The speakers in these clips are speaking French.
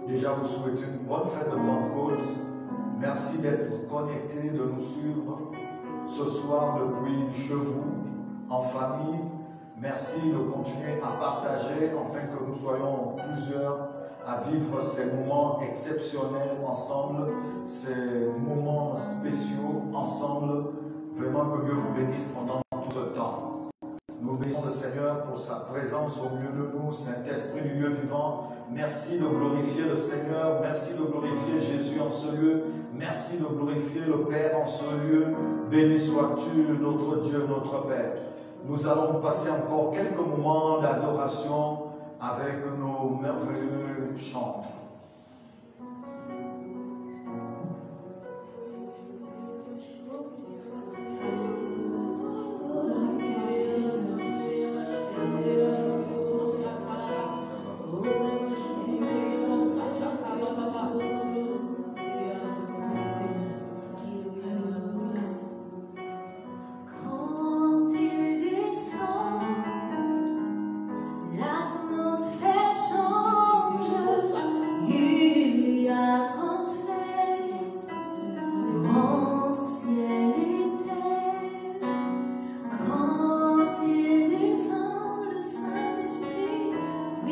Déjà vous souhaiter une bonne fête de Pentecôte. Merci d'être connectés, de nous suivre ce soir depuis chez vous, en famille. Merci de continuer à partager afin que nous soyons plusieurs à vivre ces moments exceptionnels ensemble, ces moments spéciaux ensemble. Vraiment que Dieu vous bénisse pendant tout ce temps. Nous bénissons le Seigneur pour sa présence au milieu de nous, Saint-Esprit du Dieu vivant. Merci de glorifier le Seigneur, merci de glorifier Jésus en ce lieu, merci de glorifier le Père en ce lieu. Béni sois-tu, notre Dieu, notre Père. Nous allons passer encore quelques moments d'adoration avec nos merveilleux chantres.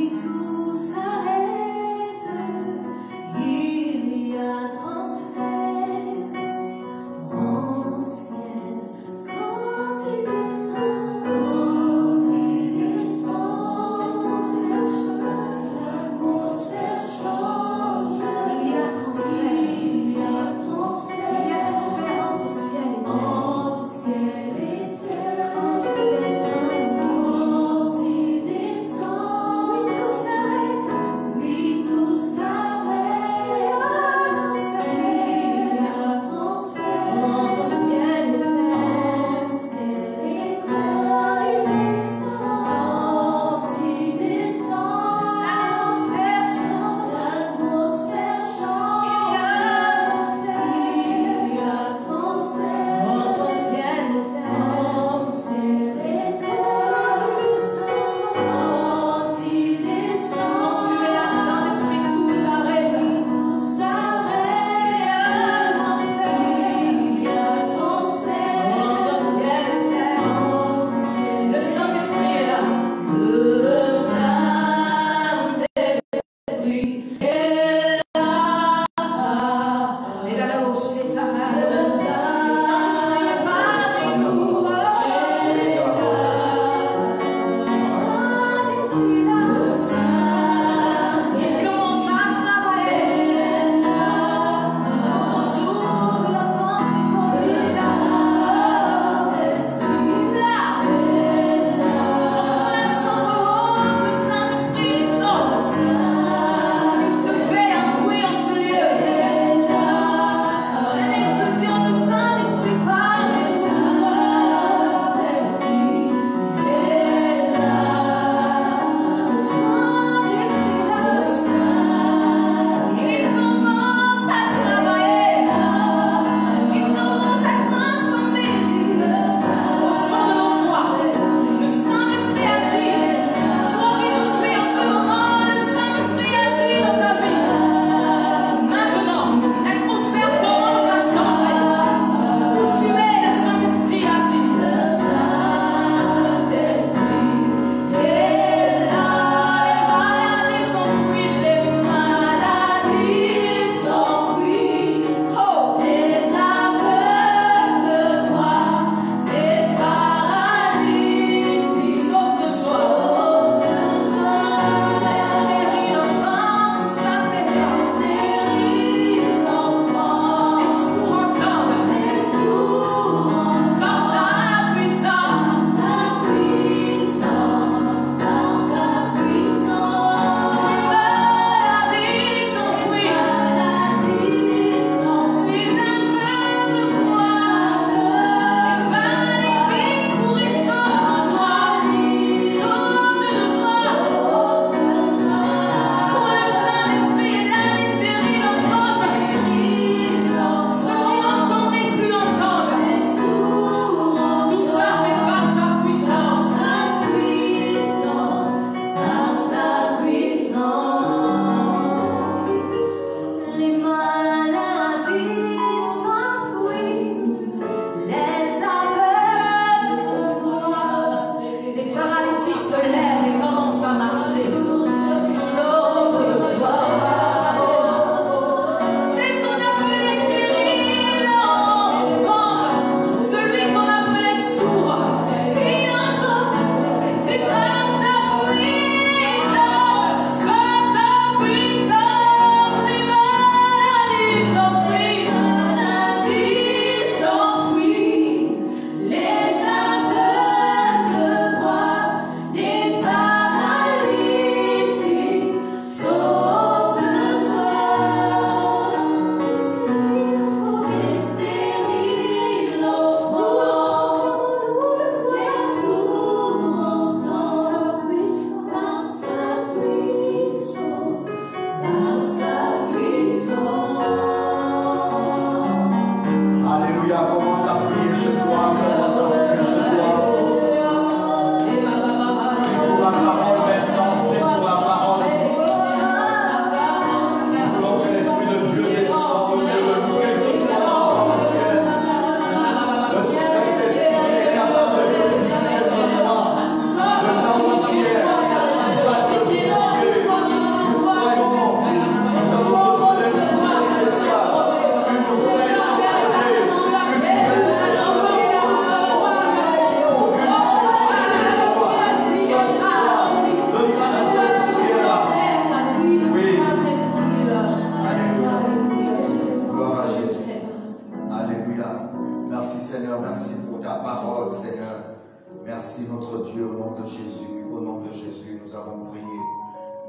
Tout s'arrête.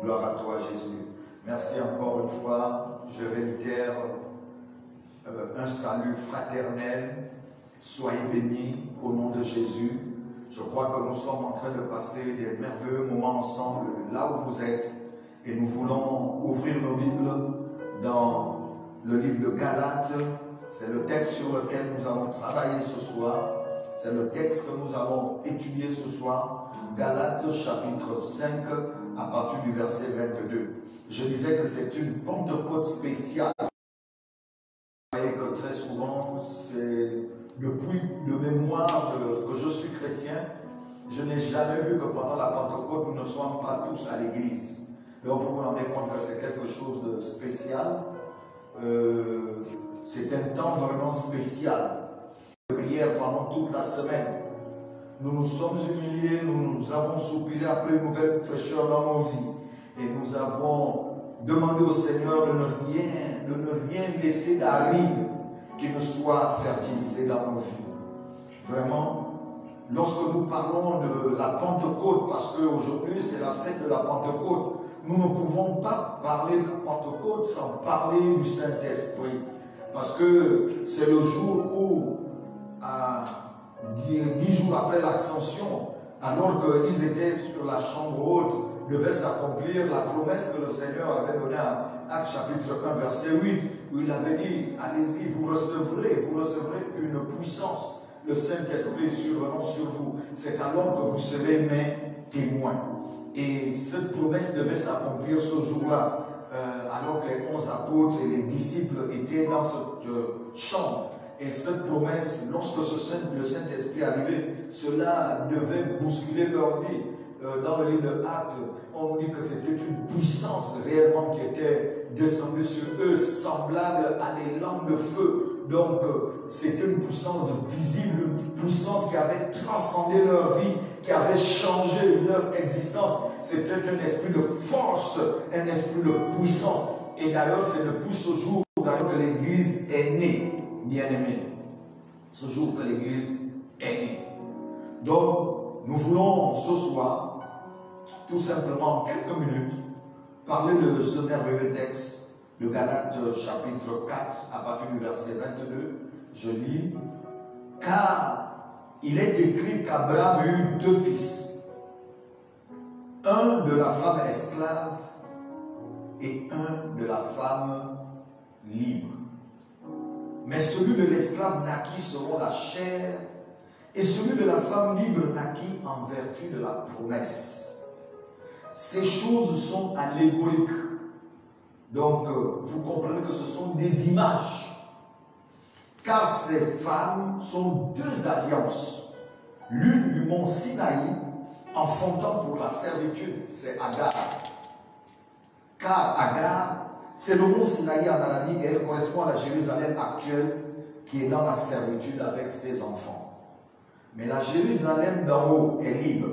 Gloire à toi, Jésus. Merci encore une fois. Je réitère un salut fraternel. Soyez bénis au nom de Jésus. Je crois que nous sommes en train de passer des merveilleux moments ensemble là où vous êtes. Et nous voulons ouvrir nos Bibles dans le livre de Galates. C'est le texte sur lequel nous allons travailler ce soir. C'est le texte que nous allons étudier ce soir. Galates chapitre 5 à partir du verset 22. Je disais que c'est une Pentecôte spéciale. Et que très souvent, c'est depuis de mémoire que je suis chrétien, je n'ai jamais vu que pendant la Pentecôte, nous ne sommes pas tous à l'église. Donc vous vous rendez compte que c'est quelque chose de spécial. C'est un temps vraiment spécial. De prière pendant toute la semaine. Nous nous sommes humiliés, nous avons soupiré après une nouvelle fraîcheur dans nos vies. Et nous avons demandé au Seigneur de ne rien laisser d'aride qui ne soit fertilisé dans nos vies. Vraiment, lorsque nous parlons de la Pentecôte, parce qu'aujourd'hui c'est la fête de la Pentecôte, nous ne pouvons pas parler de la Pentecôte sans parler du Saint-Esprit. Parce que c'est le jour où, 10 jours après l'Ascension, alors qu'ils étaient sur la chambre haute, devait s'accomplir la promesse que le Seigneur avait donnée à Actes chapitre 1 verset 8, où il avait dit, allez-y, vous recevrez une puissance, le Saint-Esprit survenant sur vous. C'est alors que vous serez mes témoins. Et cette promesse devait s'accomplir ce jour-là, alors que les 11 apôtres et les disciples étaient dans cette chambre. Et cette promesse, lorsque le Saint-Esprit arrivait, cela devait bousculer leur vie. Dans le livre de Actes, on nous dit que c'était une puissance réellement qui était descendue sur eux, semblable à des langues de feu. Donc, c'était une puissance visible, une puissance qui avait transcendé leur vie, qui avait changé leur existence. C'était un esprit de force, un esprit de puissance. Et d'ailleurs, c'est depuis ce jour que l'Église est née, bien-aimés. Ce jour que l'Église est née. Donc, nous voulons ce soir, tout simplement en quelques minutes, parler de ce merveilleux texte, de Galates chapitre 4, à partir du verset 22. Je lis, car il est écrit qu'Abraham eut 2 fils, un de la femme esclave et un de la femme libre. Mais celui de l'esclave naquit selon la chair, et celui de la femme libre naquit en vertu de la promesse. Ces choses sont allégoriques. Donc, vous comprenez que ce sont des images. Car ces femmes sont 2 alliances. L'une du mont Sinaï, enfantant pour la servitude, c'est Agar. Car Agar, c'est le mont Sinaï en Arabie et elle correspond à la Jérusalem actuelle qui est dans la servitude avec ses enfants. Mais la Jérusalem d'en haut est libre,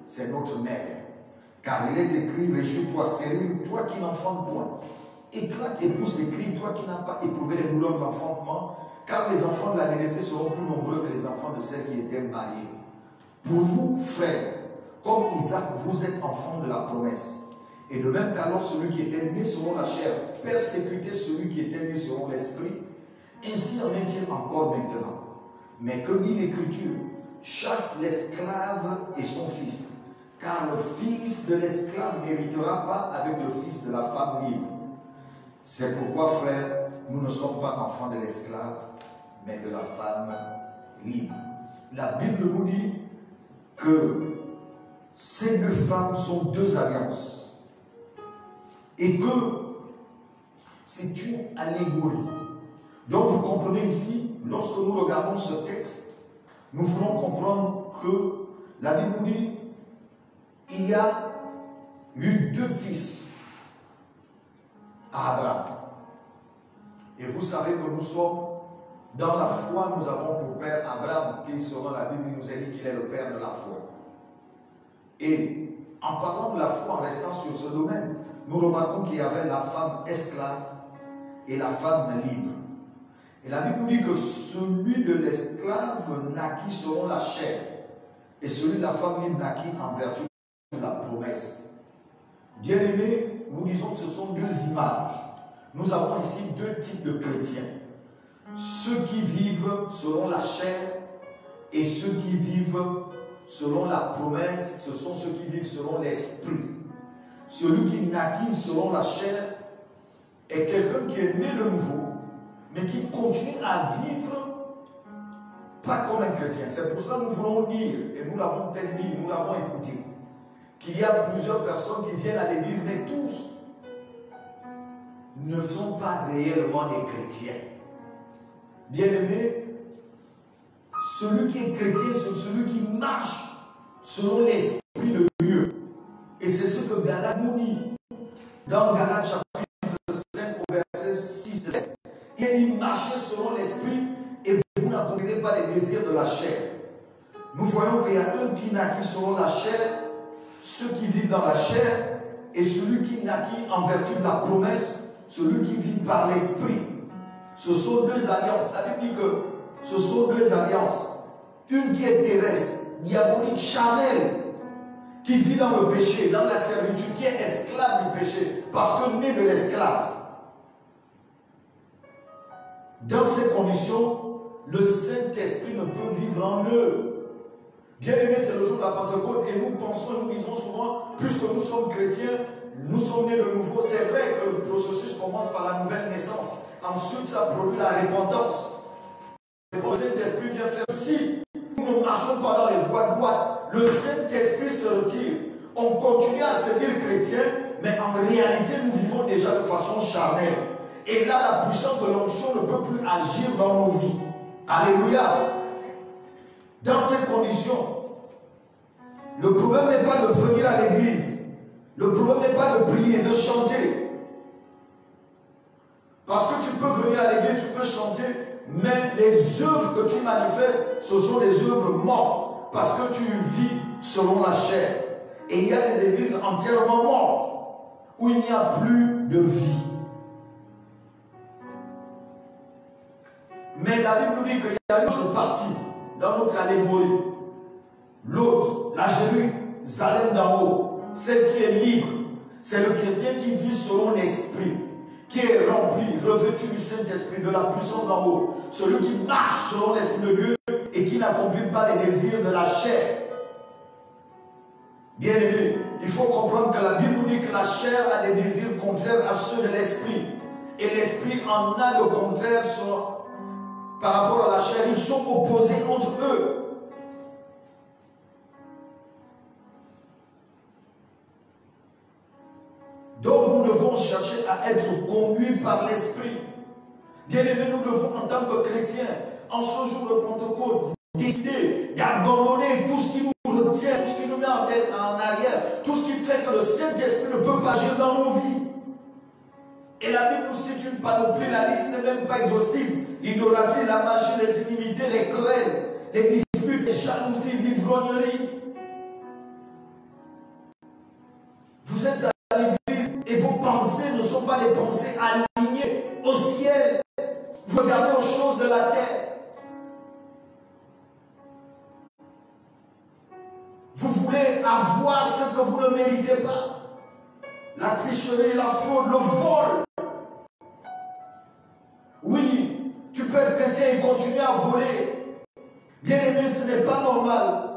c'est notre mère. Car il est écrit, réjouis-toi stérile, toi qui n'enfantes point. Éclate et pousse des cris, toi qui n'as pas éprouvé les douleurs de l'enfantement, car les enfants de la délaissée seront plus nombreux que les enfants de celles qui étaient mariées. Pour vous, frères, comme Isaac, vous êtes enfants de la promesse. Et de même qu'alors celui qui était né selon la chair persécutait celui qui était né selon l'esprit, ainsi en est-il encore maintenant. Mais que dit l'Écriture? Chasse l'esclave et son fils, car le fils de l'esclave n'héritera pas avec le fils de la femme libre. C'est pourquoi, frères, nous ne sommes pas enfants de l'esclave, mais de la femme libre. La Bible nous dit que ces 2 femmes sont 2 alliances. Et que c'est une allégorie. Donc vous comprenez ici, lorsque nous regardons ce texte, nous voulons comprendre que la Bible nous dit il y a eu 2 fils à Abraham. Et vous savez que nous sommes, dans la foi, nous avons pour père Abraham, qui selon la Bible nous a dit qu'il est le père de la foi. Et en parlant de la foi, en restant sur ce domaine, nous remarquons qu'il y avait la femme esclave et la femme libre. Et la Bible nous dit que celui de l'esclave naquit selon la chair, et celui de la femme libre naquit en vertu de la promesse. Bien-aimés, nous disons que ce sont deux images. Nous avons ici deux types de chrétiens. Ceux qui vivent selon la chair et ceux qui vivent selon la promesse, ce sont ceux qui vivent selon l'esprit. Celui qui naquit selon la chair est quelqu'un qui est né de nouveau, mais qui continue à vivre pas comme un chrétien. C'est pour cela que nous voulons dire, et nous l'avons peut-être dit, nous l'avons écouté, qu'il y a plusieurs personnes qui viennent à l'église, mais tous ne sont pas réellement des chrétiens. Bien-aimé, celui qui est chrétien, c'est celui qui marche selon l'esprit de Dieu. Et c'est ce que Galates nous dit. Dans Galates chapitre 5 au verset 6 et 7. Il dit, marchez selon l'esprit et vous n'accomplirez pas les désirs de la chair. Nous voyons qu'il y a un qui naquit selon la chair, ceux qui vivent dans la chair, et celui qui naquit en vertu de la promesse, celui qui vit par l'esprit. Ce sont deux alliances. La Bible dit que ce sont deux alliances. Une qui est terrestre, diabolique, charnelle, qui vit dans le péché, dans la servitude, qui est esclave du péché, parce que né de l'esclave. Dans ces conditions, le Saint-Esprit ne peut vivre en eux. Bien aimé, c'est le jour de la Pentecôte et nous pensons et nous disons souvent, puisque nous sommes chrétiens, nous sommes nés de nouveau. C'est vrai que le processus commence par la nouvelle naissance. Ensuite, ça produit la repentance. Le Saint-Esprit vient faire si nous ne marchons pas dans les voies droites, le Saint-Esprit se retire. On continue à se dire chrétien, mais en réalité, nous vivons déjà de façon charnelle. Et là, la puissance de l'onction ne peut plus agir dans nos vies. Alléluia. Dans ces conditions, le problème n'est pas de venir à l'église. Le problème n'est pas de prier, de chanter. Parce que tu peux venir à l'église, tu peux chanter, mais les œuvres que tu manifestes, ce sont des œuvres mortes. Parce que tu vis selon la chair. Et il y a des églises entièrement mortes, où il n'y a plus de vie. Mais la Bible nous dit qu'il y a une autre partie dans notre allégorie. L'autre, la Jérusalem d'en haut, celle qui est libre, c'est le chrétien qui vit selon l'esprit, qui est rempli, revêtu du Saint-Esprit, de la puissance d'en haut. Celui qui marche selon l'Esprit de Dieu et qui n'accomplit pas les désirs de la chair. Bien aimé, il faut comprendre que la Bible nous dit que la chair a des désirs contraires à ceux de l'esprit. Et l'esprit en a de contraire par rapport à la chair. Ils sont opposés entre eux. Donc nous devons chercher à être conduits par l'esprit. Bien aimé, nous devons en tant que chrétiens, en ce jour de Pentecôte, décider d'abandonner tout ce qui nous retient, tout ce qui nous met en arrière, tout ce qui fait que le Saint-Esprit ne peut pas agir dans nos vies. Et la Bible nous cite une panoplie, la liste n'est même pas exhaustive. L'idolâtrie, la magie, les inimités, les querelles, les disputes, les jalousies, l'ivrognerie. Vous êtes à l'église et vos pensées ne sont pas des pensées alignées au ciel. Vous regardez aux choses de la terre. Vous voulez avoir ce que vous ne méritez pas. La tricherie, la fraude, le vol. Oui, tu peux être chrétien et continuer à voler. Bien aimé, ce n'est pas normal.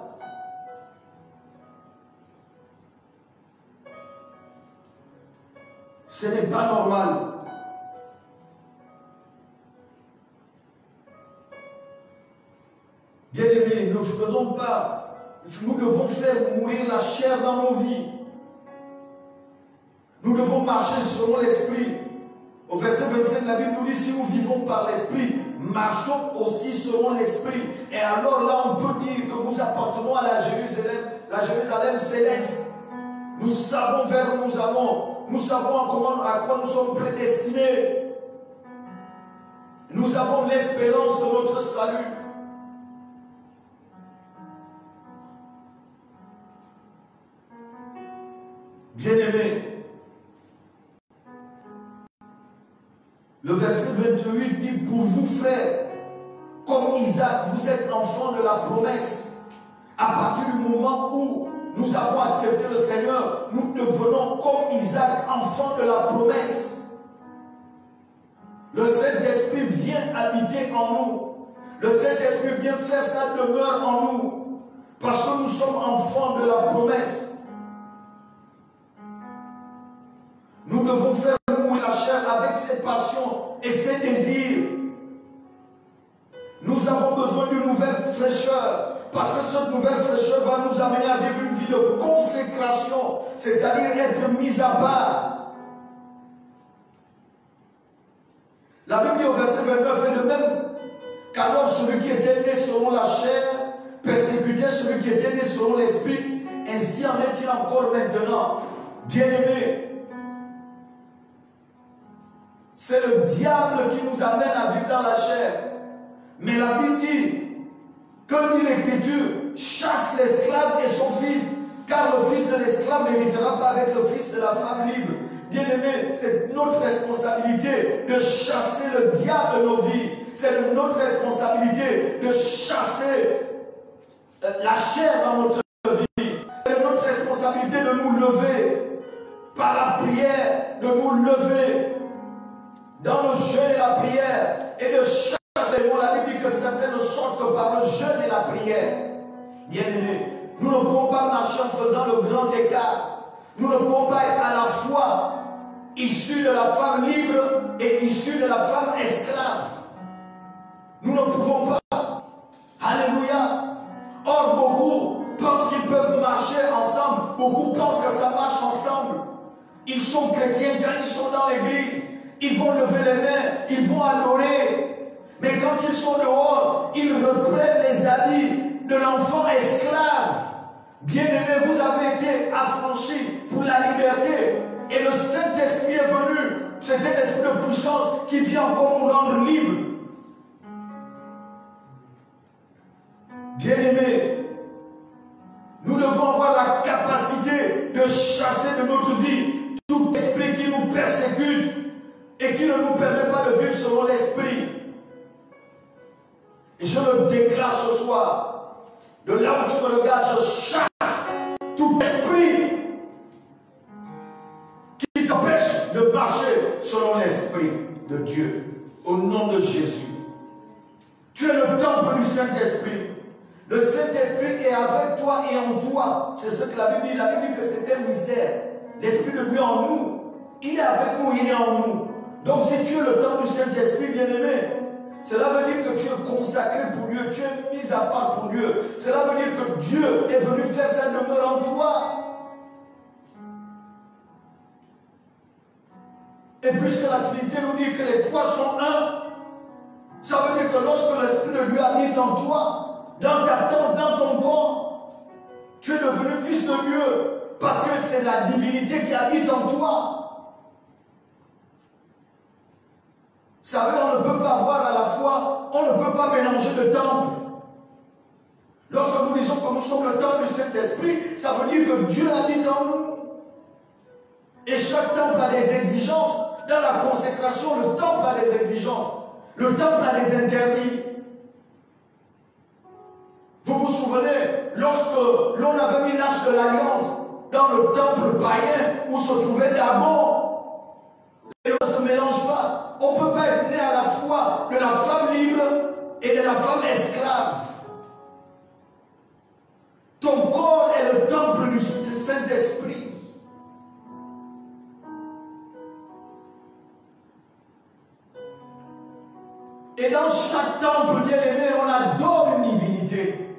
Ce n'est pas normal. Bien aimé, ne faisons pas. Nous devons faire mourir la chair dans nos vies. Nous devons marcher selon l'esprit. Au verset 25, la Bible nous dit, si nous vivons par l'esprit, marchons aussi selon l'esprit. Et alors là, on peut dire que nous appartenons à la Jérusalem céleste. Nous savons vers où nous allons. Nous savons à quoi nous sommes prédestinés. Nous avons l'espérance de notre salut. Bien-aimés, le verset 28 dit, pour vous frères, comme Isaac, vous êtes enfants de la promesse, à partir du moment où nous avons accepté le Seigneur, nous devenons comme Isaac, enfants de la promesse. Le Saint-Esprit vient habiter en nous. Le Saint-Esprit vient faire sa demeure en nous. Parce que nous sommes enfants de la promesse. Nous devons faire mourir la chair avec ses passions et ses désirs. Nous avons besoin d'une nouvelle fraîcheur. Parce que cette nouvelle fraîcheur va nous amener à vivre une vie de consécration. C'est-à-dire être mis à part. La Bible dit au verset 29, et de même qu'alors celui qui était né selon la chair persécutait celui qui était né selon l'esprit, ainsi en est-il encore maintenant. Bien-aimés, c'est le diable qui nous amène à vivre dans la chair. Mais la Bible dit, que dit l'Écriture, chasse l'esclave et son fils, car le fils de l'esclave n'héritera pas avec le fils de la femme libre. Bien-aimés, c'est notre responsabilité de chasser le diable de nos vies. C'est notre responsabilité de chasser la chair dans notre vie. C'est notre responsabilité de nous lever par la prière, de nous lever dans le jeûne et la prière et de chasser. La Bible dit que certains ne sortent que par le jeûne et la prière. Bien-aimés, nous ne pouvons pas marcher en faisant le grand écart. Nous ne pouvons pas être à la fois issus de la femme libre et issus de la femme esclave. Nous ne pouvons pas. Alléluia. Or, beaucoup pensent qu'ils peuvent marcher ensemble. Beaucoup pensent que ça marche ensemble. Ils sont chrétiens quand ils sont dans l'église. Ils vont lever les mains. Ils vont adorer. Mais quand ils sont dehors, ils reprennent les habits de l'enfant esclave. Bien-aimés, vous avez été affranchis pour la liberté. Et le Saint-Esprit est venu. C'est un esprit de puissance qui vient encore nous rendre libres. Bien-aimés, nous devons avoir la capacité de chasser de notre vie tout esprit qui nous persécute et qui ne nous permet pas de vivre selon l'esprit. Et je le déclare ce soir, de là où tu me regardes, je chasse tout esprit qui t'empêche de marcher selon l'esprit de Dieu. Au nom de Jésus. Tu es le temple du Saint-Esprit. Le Saint-Esprit est avec toi et en toi. C'est ce que la Bible dit. La Bible dit que c'est un mystère. L'Esprit de Dieu en nous. Il est avec nous, il est en nous. Donc si tu es le temple du Saint-Esprit, bien-aimé, cela veut dire que tu es consacré pour Dieu, tu es mis à part pour Dieu. Cela veut dire que Dieu est venu faire sa demeure en toi. Et puisque la Trinité nous dit que les trois sont un, ça veut dire que lorsque l'Esprit de Dieu habite en toi, dans ta tente, dans ton corps, tu es devenu fils de Dieu, parce que c'est la divinité qui habite en toi. Vous savez, on ne peut pas avoir à la fois, on ne peut pas mélanger de temple. Lorsque nous disons que nous sommes le temple du Saint-Esprit, ça veut dire que Dieu habite en nous. Et chaque temple a des exigences. Dans la consécration, le temple a des exigences. Le temple a des interdits. Vous vous souvenez, lorsque l'on avait mis l'arche de l'Alliance dans le temple païen où se trouvait Dagon, et on ne se mélange pas. On ne peut pas être né à la fois de la femme libre et de la femme esclave. Ton corps est le temple du Saint-Esprit. Et dans chaque temple, bien aimé, on adore une divinité.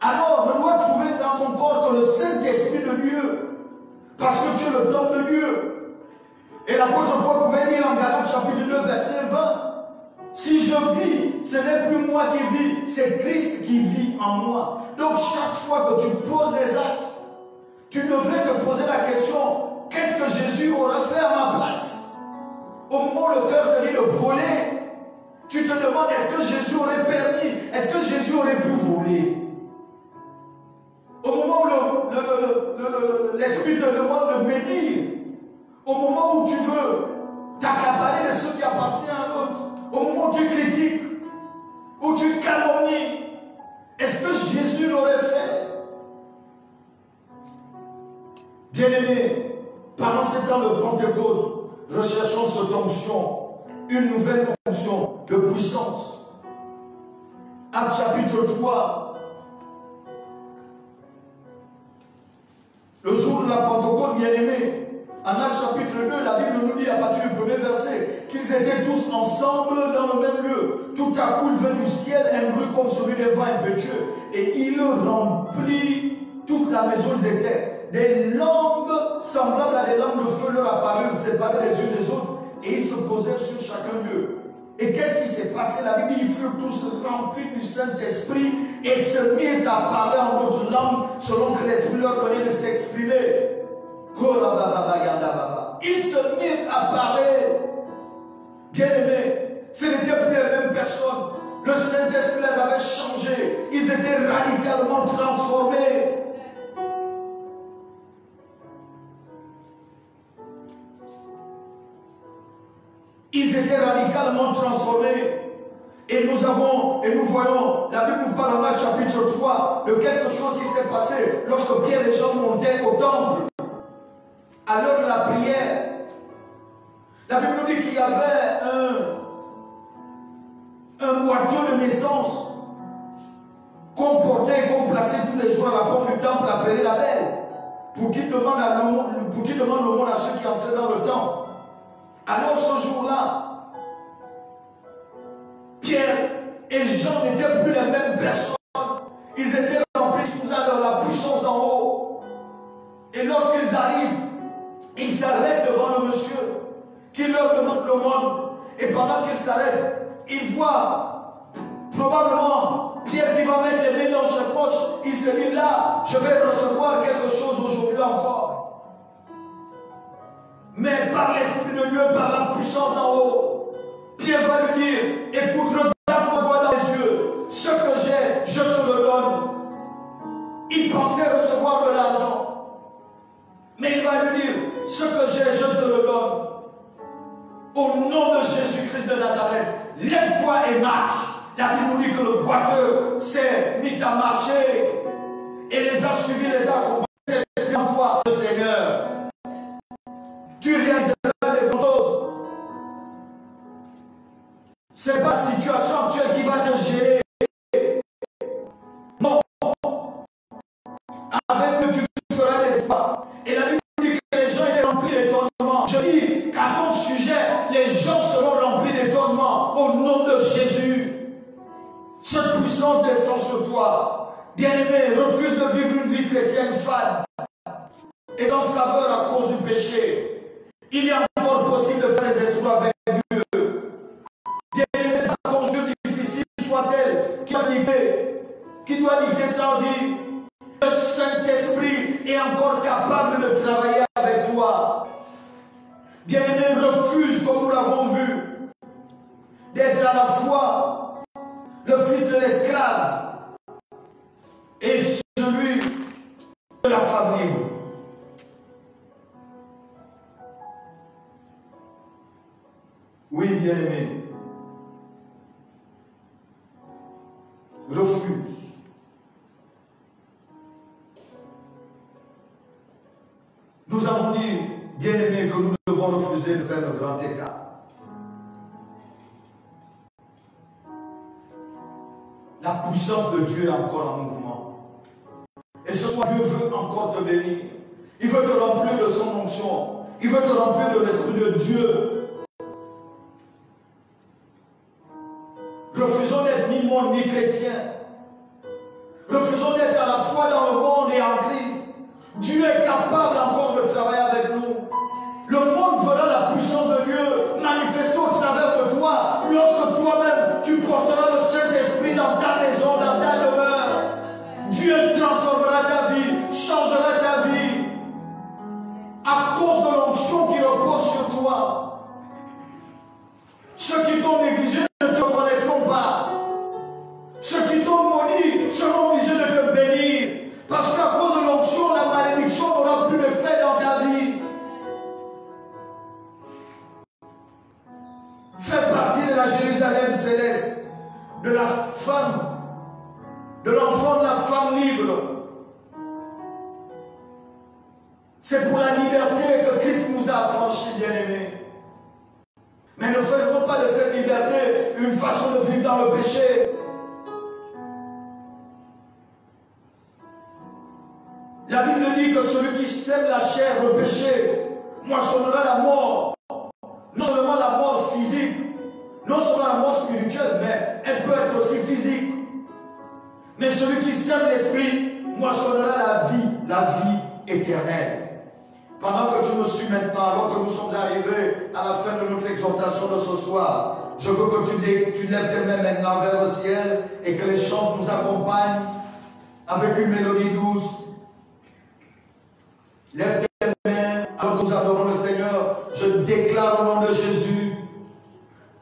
Alors, on doit trouver dans ton corps que le Saint-Esprit de Dieu, parce que tu es le temple de Dieu. Et l'apôtre Paul pouvait dire en Galates chapitre 2, verset 20, si je vis, ce n'est plus moi qui vis, c'est Christ qui vit en moi. Donc chaque fois que tu poses des actes, tu devrais te poser la question, qu'est-ce que Jésus aurait fait à ma place? Au moment où le cœur te dit de voler, tu te demandes, est-ce que Jésus aurait permis? Est-ce que Jésus aurait pu voler? Au moment où l'Esprit te demande de médire, au moment où tu veux t'accaparer de ce qui appartient à l'autre, au moment où tu critiques, où tu calomnies, est-ce que Jésus l'aurait fait? Bien-aimés, pendant ce temps de Pentecôte, recherchons cette onction, une nouvelle onction de puissance. Actes chapitre 3, le jour de la Pentecôte, bien-aimés, en Actes chapitre 2, la Bible nous dit à partir du premier verset qu'ils étaient tous ensemble dans le même lieu. Tout à coup, il vint du ciel un bruit comme celui d'un vent impétueux et il remplit toute la maison où ils étaient. Des langues semblables à des langues de feu leur apparurent, séparées les unes des autres, et ils se posèrent sur chacun d'eux. Et qu'est-ce qui s'est passé? La Bible dit ils furent tous remplis du Saint-Esprit et se mirent à parler en d'autres langues selon que l'Esprit leur donnait de s'exprimer. Ils se mirent à parler. Bien-aimés, ce n'étaient plus les mêmes personnes. Le Saint-Esprit les avait changés. Ils étaient radicalement transformés. Ils étaient radicalement transformés. Et nous voyons, la Bible nous parle en Actes chapitre 3 de quelque chose qui s'est passé lorsque Pierre et Jean montaient au temple. À l'heure de la prière, la Bible nous dit qu'il y avait un boiteux de naissance qu'on portait, qu'on plaçait tous les jours à la porte du temple appelé la Belle, pour qu'il demande l'aumône à ceux qui entraient dans le temple. Alors ce jour-là, Pierre et Jean n'étaient plus les mêmes personnes. Ils étaient remplis sous la puissance d'en haut. Et lorsqu'ils arrivent, ils s'arrêtent devant le monsieur qui leur demande l'aumône. Et pendant qu'ils s'arrêtent, ils voient probablement Pierre qui va mettre les mains dans sa poche. Il se dit là, je vais recevoir quelque chose aujourd'hui encore. Mais par l'Esprit de Dieu, par la puissance d'en haut, Pierre va lui dire, écoute, regarde-moi dans les yeux, ce que j'ai, je te le donne. Il pensait recevoir de l'argent, mais il va lui dire, ce que j'ai, je te le donne. Au nom de Jésus-Christ de Nazareth, lève-toi et marche. La Bible nous dit que le boiteux s'est mis à marcher et les a suivis, les a accompagnés. Esprit en toi, le Seigneur. Tu réaliseras des bonnes choses. Ce n'est pas la situation actuelle qui va te gérer. Non. Avec que tu feras des espoirs. Et la Bible dit que les gens étaient remplis d'étonnement. Je dis qu'à ton sujet, les gens seront remplis d'étonnement au nom de Jésus. Cette puissance descend sur toi. Bien-aimé, refuse de vivre une vie chrétienne fade et sans saveur à cause du péché. Il est encore possible de faire des exploits avec Dieu. Bien-aimé, c'est la conjure difficile soit-elle qui doit niquer ta vie. Le Saint-Esprit est encore capable de travailler avec toi. Bien-aimé, refuse, comme nous l'avons vu, d'être à la fois le fils de l'esclave et celui de la femme libre. Oui, bien-aimé, refuse. Nous avons dit, bien-aimé, que nous devons refuser de faire le grand écart. La puissance de Dieu est encore en mouvement. Et ce soir, Dieu veut encore te bénir. Il veut te remplir de son onction. Il veut te remplir de l'Esprit de Dieu. Refusons d'être ni monde ni chrétien. Refusons d'être à la fois dans le monde et en Christ. Dieu est capable encore de travailler avec nous. Le monde verra la puissance de Dieu manifestée au travers de toi lorsque toi-même tu porteras le Saint-Esprit dans ta maison, dans ta demeure. Dieu transformera ta vie, changera ta vie à cause de l'onction qui repose sur toi. Ceux qui t'ont négligé ne te connaîtront pas. Ceux qui t'ont maudit seront obligés de te bénir. Parce qu'à cause de l'onction, la malédiction n'aura plus d'effet dans ta vie. Fais partie de la Jérusalem céleste, de la femme, de l'enfant de la femme libre. C'est pour la liberté que Christ nous a affranchis, bien-aimés. Mais ne faisons pas de cette liberté une façon de vivre dans le péché. La Bible dit que celui qui sème la chair, le péché, moissonnera la mort. Non seulement la mort physique, non seulement la mort spirituelle, mais elle peut être aussi physique. Mais celui qui sème l'esprit moissonnera la vie éternelle. Pendant que tu me suis maintenant, alors que nous sommes arrivés à la fin de notre exhortation de ce soir, je veux que tu lèves tes mains maintenant vers le ciel et que les chants nous accompagnent avec une mélodie douce. Lève tes mains alors que nous adorons le Seigneur. Je déclare au nom de Jésus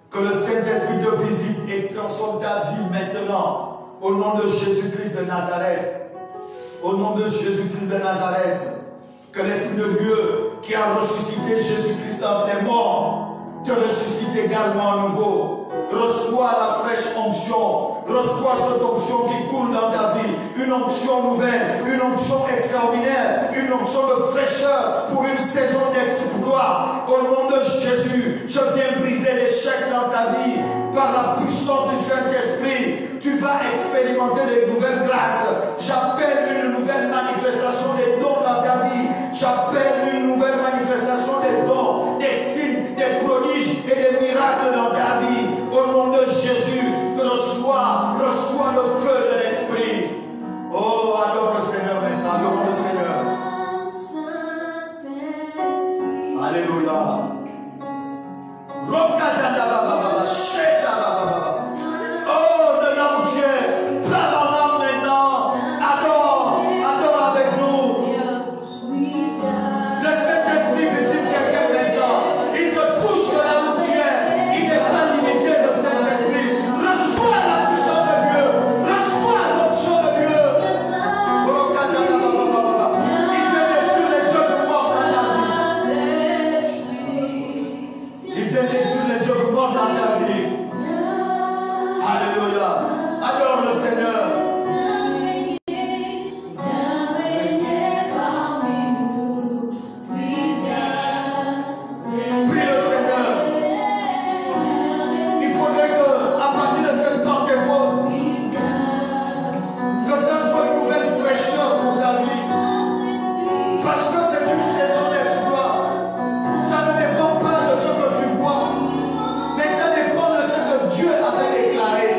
que le Saint-Esprit te visite et transforme ta vie maintenant. Au nom de Jésus-Christ de Nazareth. Au nom de Jésus-Christ de Nazareth. Que l'Esprit de Dieu qui a ressuscité Jésus-Christ dans les morts te ressuscite également à nouveau. Reçois la fraîche onction. Reçois cette onction qui coule dans ta vie. Une onction nouvelle, une onction extraordinaire, une onction de fraîcheur pour une saison d'exploit. Au nom de Jésus, je viens briser l'échec dans ta vie. Par la puissance du Saint-Esprit, tu vas expérimenter de nouvelles grâces. J'appelle une nouvelle manifestation des dons dans ta vie. J'appelle une nouvelle manifestation des dons, des signes, des prodiges et des miracles dans ta vie. Au nom de Jésus, reçois le feu de l'Esprit. Oh, adore le Seigneur maintenant, adore le Seigneur. Alléluia. Oh, de là où tu es, parle en âme maintenant. Adore avec nous. Le Saint-Esprit visite quelqu'un maintenant. Il te touche de là où tu es. Il n'est pas limité de Saint-Esprit. Reçois la puissance de Dieu. Reçois l'option de Dieu. Il vient détruire les œuvres mortes dans ta vie. Il vient détruire les œuvres mortes dans ta vie. Alléluia. Adore le Seigneur. Prie le Seigneur. Il faudrait que, à partir de cette Pentecôte, que ça soit une nouvelle fraîcheur pour ta vie. Parce que c'est une saison d'exploit. Ça ne dépend pas de ce que tu vois, mais ça dépend de ce que Dieu avait déclaré.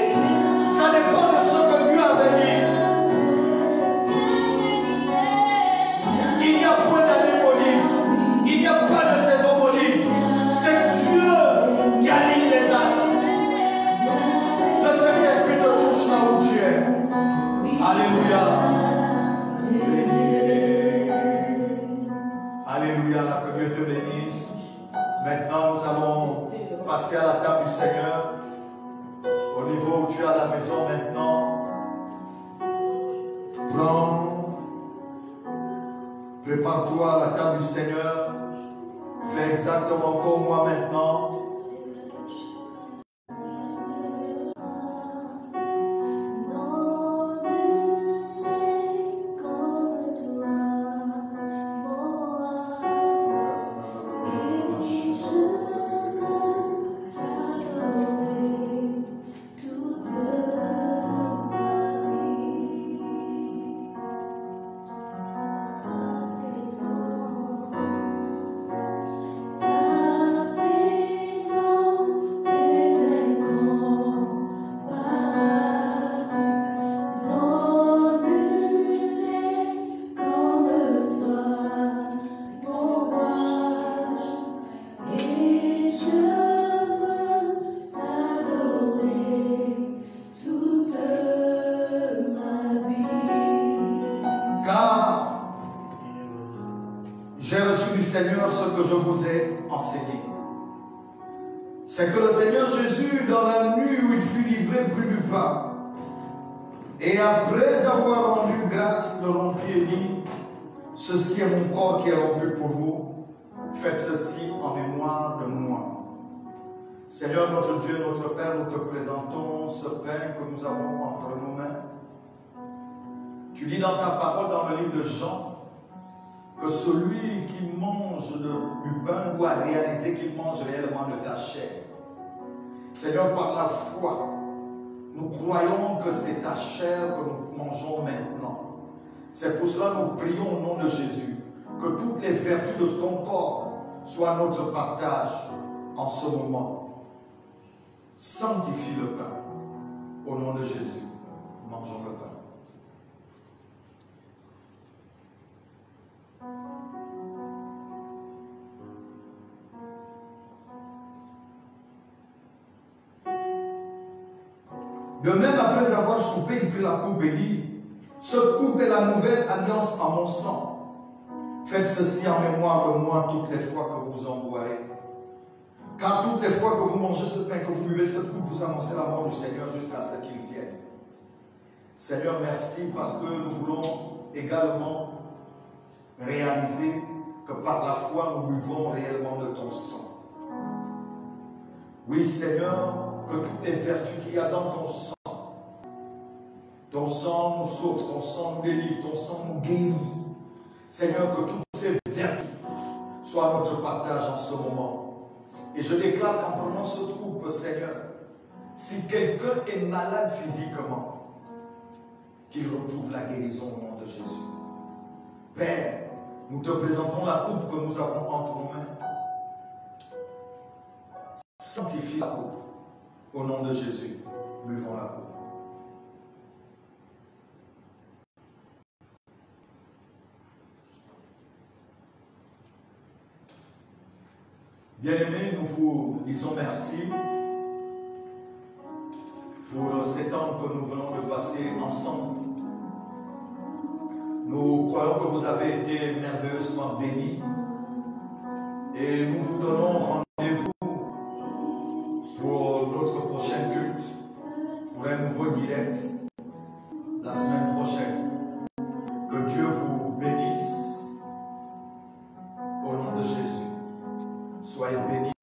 Ça dépend de ce que Dieu avait dit. Il n'y a point d'année maudite. Il n'y a pas de saison maudite. C'est Dieu qui aligne les astres. Le Saint-Esprit te touche là où tu es. Alléluia. Alléluia. Que Dieu te bénisse. Maintenant, nous allons passer à la table du Seigneur. Au niveau où tu es à la maison maintenant, prépare-toi à la table du Seigneur. Fais exactement comme moi maintenant. Seigneur ce que je vous ai enseigné. C'est que le Seigneur Jésus, dans la nuit où il fut livré, prit du pain. Et après avoir rendu grâce, le rompit et dit, ceci est mon corps qui est rompu pour vous. Faites ceci en mémoire de moi. Seigneur notre Dieu, notre Père, nous te présentons ce pain que nous avons entre nos mains. Tu lis dans ta parole, dans le livre de Jean, que celui qui mange du pain doit réaliser qu'il mange réellement de ta chair. Seigneur, par la foi, nous croyons que c'est ta chair que nous mangeons maintenant. C'est pour cela que nous prions au nom de Jésus, que toutes les vertus de ton corps soient notre partage en ce moment. Sanctifie le pain. Au nom de Jésus, mangeons le pain. De même, après avoir soupé, il prit la coupe et dit, cette coupe est la nouvelle alliance en mon sang. Faites ceci en mémoire de moi toutes les fois que vous en boirez. Car toutes les fois que vous mangez ce pain, que vous buvez cette coupe, vous annoncez la mort du Seigneur jusqu'à ce qu'il vienne. Seigneur, merci parce que nous voulons également réaliser que par la foi, nous buvons réellement de ton sang. Oui, Seigneur, que toutes les vertus qu'il y a dans ton sang nous sauve, ton sang nous délivre, ton sang nous guérit. Seigneur, que toutes ces vertus soient notre partage en ce moment. Et je déclare qu'en prenant cette coupe, Seigneur, si quelqu'un est malade physiquement, qu'il retrouve la guérison au nom de Jésus. Père, nous te présentons la coupe que nous avons entre nos mains. Sanctifie la coupe. Au nom de Jésus, buvons la coupe. Bien-aimés, nous vous disons merci pour ces temps que nous venons de passer ensemble. Nous croyons que vous avez été merveilleusement bénis et nous vous donnons rendez-vous pour notre prochain culte, pour un nouveau direct la semaine prochaine. Que Dieu vous bénisse au nom de Jésus. Soyez bénis.